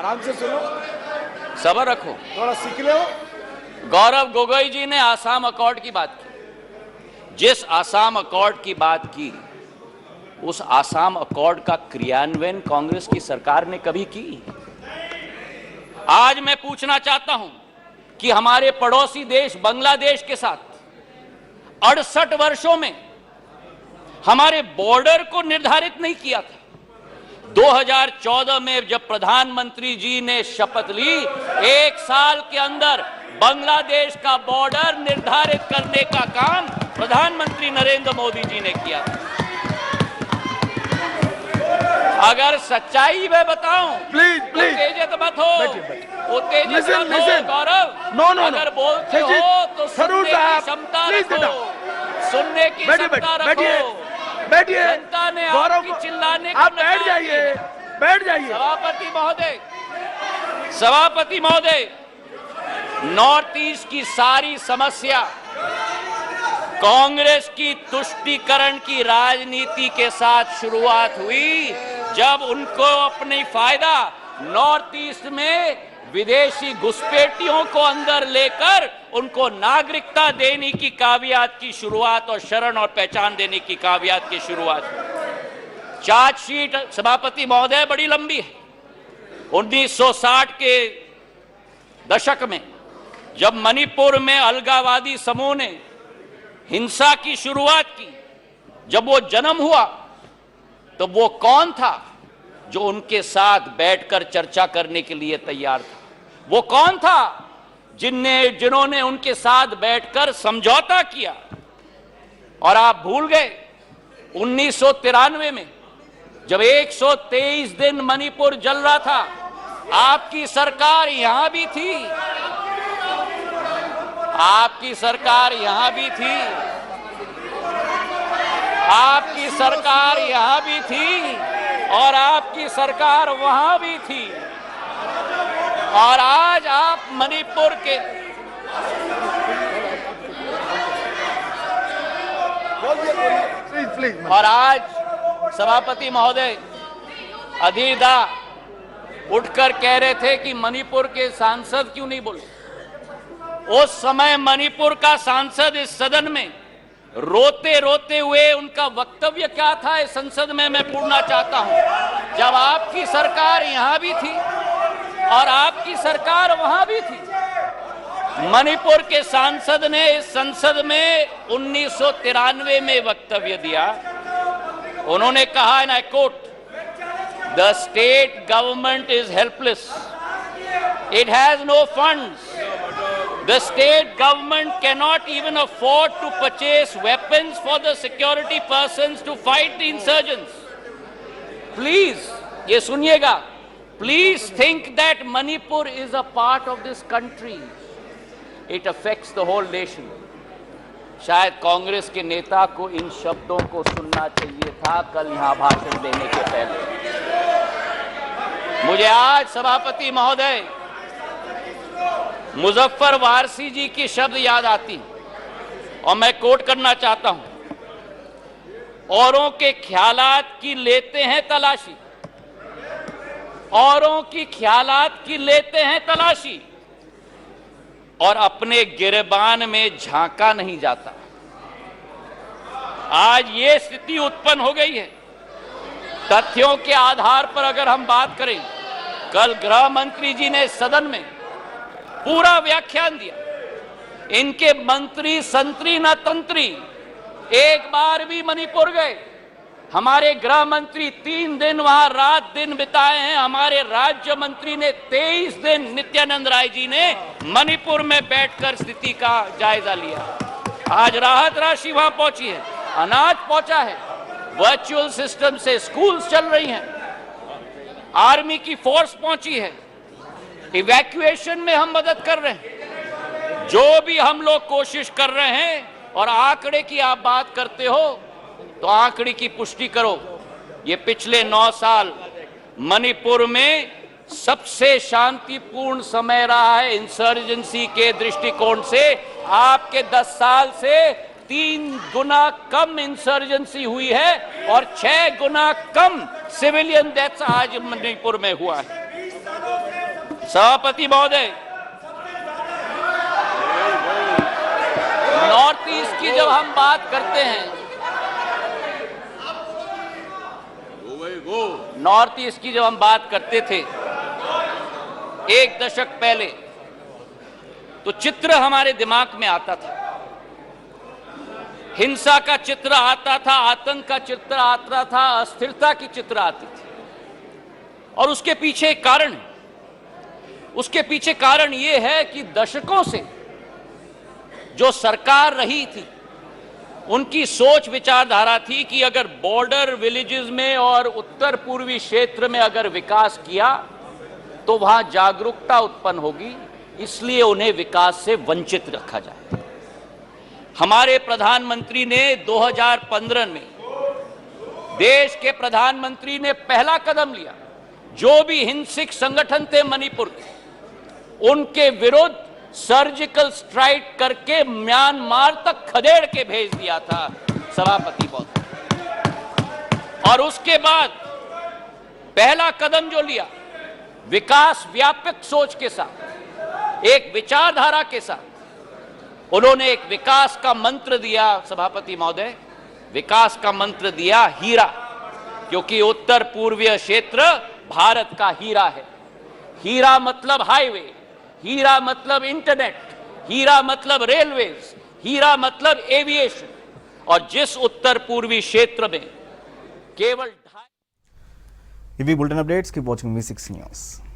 ध्यान से सुनो, सब्र रखो, थोड़ा सीख लो। गौरव गोगोई जी ने आसाम अकॉर्ड की बात की। जिस आसाम अकॉर्ड की बात की, उस आसाम अकॉर्ड का क्रियान्वयन कांग्रेस की सरकार ने कभी की? आज मैं पूछना चाहता हूं कि हमारे पड़ोसी देश बांग्लादेश के साथ 68 वर्षों में हमारे बॉर्डर को निर्धारित नहीं किया था। 2014 में जब प्रधानमंत्री जी ने शपथ ली, 1 साल के अंदर बांग्लादेश का बॉर्डर निर्धारित करने का काम प्रधानमंत्री नरेंद्र मोदी जी ने किया था। अगर सच्चाई में बताऊं, प्लीज प्लीज उत्तेजित मत हो, उत्तेजित मत हो गौरव। नो नो, अगर बोलते हो तो सुनने की क्षमता रखो, सुनने की क्षमता रखो। बैठिए, जनता ने आपकी चिल्लाने को आप बैठ जाइए, बैठ जाइए। सभापति महोदय, नॉर्थ ईस्ट की सारी समस्या कांग्रेस की तुष्टीकरण की राजनीति के साथ शुरुआत हुई, जब उनको अपनी फायदा नॉर्थ ईस्ट में विदेशी घुसपैठियों को अंदर लेकर उनको नागरिकता देने की कावियात की शुरुआत और शरण और पहचान देने की कावियात की शुरुआत। चार्जशीट सभापति महोदय बड़ी लंबी है। 1960 के दशक में जब मणिपुर में अलगाववादी समूह ने हिंसा की शुरुआत की, जब वो जन्म हुआ, तो वो कौन था जो उनके साथ बैठकर चर्चा करने के लिए तैयार था? वो कौन था जिन्होंने उनके साथ बैठकर समझौता किया? और आप भूल गए 1993 में जब 123 दिन मणिपुर जल रहा था, आपकी सरकार यहां भी थी, आपकी सरकार यहां भी थी, आपकी सरकार यहां भी थी और आपकी सरकार वहां भी थी। और आज आप मणिपुर के और आज सभापति महोदय अधीर दा उठकर कह रहे थे कि मणिपुर के सांसद क्यों नहीं बोले। उस समय मणिपुर का सांसद इस सदन में रोते रोते हुए उनका वक्तव्य क्या था इस संसद में मैं पूछना चाहता हूं। जब आपकी सरकार यहां भी थी और आपकी सरकार वहां भी थी, मणिपुर के सांसद ने इस संसद में 1993 में वक्तव्य दिया। उन्होंने कहा, and I quote, the state government is helpless, it has no funds, the state government cannot even afford to purchase weapons for the security persons to fight the insurgents. Please, ये सुनिएगा, please think that Manipur is a part of this country. It affects the whole nation. शायद कांग्रेस के नेता को इन शब्दों को सुनना चाहिए था कल यहां भाषण देने के पहले। मुझे आज सभापति महोदय मुजफ्फर वारसी जी की शब्द याद आती और मैं कोट करना चाहता हूं, औरों के ख्यालात की लेते हैं तलाशी, औरों की ख्यालात की लेते हैं तलाशी और अपने गिरबान में झांका नहीं जाता। आज ये स्थिति उत्पन्न हो गई है। तथ्यों के आधार पर अगर हम बात करें, कल गृह मंत्री जी ने सदन में पूरा व्याख्यान दिया। इनके मंत्री संतरी न तंत्री एक बार भी मणिपुर गए। हमारे गृह मंत्री 3 दिन वहां रात दिन बिताए हैं। हमारे राज्य मंत्री ने 23 दिन, नित्यानंद राय जी ने मणिपुर में बैठकर स्थिति का जायजा लिया। आज राहत राशि वहां पहुंची है, अनाज पहुंचा है, वर्चुअल सिस्टम से स्कूल्स चल रही हैं, आर्मी की फोर्स पहुंची है, इवैक्यूएशन में हम मदद कर रहे हैं। जो भी हम लोग कोशिश कर रहे हैं, और आंकड़े की आप बात करते हो तो आंकड़े की पुष्टि करो। ये पिछले 9 साल मणिपुर में सबसे शांतिपूर्ण समय रहा है इंसर्जेंसी के दृष्टिकोण से। आपके 10 साल से 3 गुना कम इंसर्जेंसी हुई है और 6 गुना कम सिविलियन डेथ्स आज मणिपुर में हुआ है। सभापति महोदय, नॉर्थ ईस्ट की जब हम बात करते हैं, नॉर्थ ईस्ट की जब हम बात करते थे एक दशक पहले, तो चित्र हमारे दिमाग में आता था, हिंसा का चित्र आता था, आतंक का चित्र आता था, अस्थिरता की चित्र आती थी। और उसके पीछे एक कारण है, उसके पीछे कारण यह है कि दशकों से जो सरकार रही थी उनकी सोच विचारधारा थी कि अगर बॉर्डर विलेजेस में और उत्तर पूर्वी क्षेत्र में अगर विकास किया तो वहां जागरूकता उत्पन्न होगी, इसलिए उन्हें विकास से वंचित रखा जाए। हमारे प्रधानमंत्री ने 2015 में, देश के प्रधानमंत्री ने पहला कदम लिया। जो भी हिंसक संगठन थे मणिपुर के, उनके विरुद्ध सर्जिकल स्ट्राइक करके म्यांमार तक खदेड़ के भेज दिया था सभापति महोदय। और उसके बाद पहला कदम जो लिया, विकास व्यापक सोच के साथ, एक विचारधारा के साथ, उन्होंने एक विकास का मंत्र दिया सभापति महोदय, विकास का मंत्र दिया हीरा, क्योंकि उत्तर पूर्वीय क्षेत्र भारत का हीरा है। हीरा मतलब हाईवे, हीरा मतलब इंटरनेट, हीरा मतलब रेलवेज, हीरा मतलब एविएशन। और जिस उत्तर पूर्वी क्षेत्र में केवल इवी bulletin updates, keep watching Mi6 news.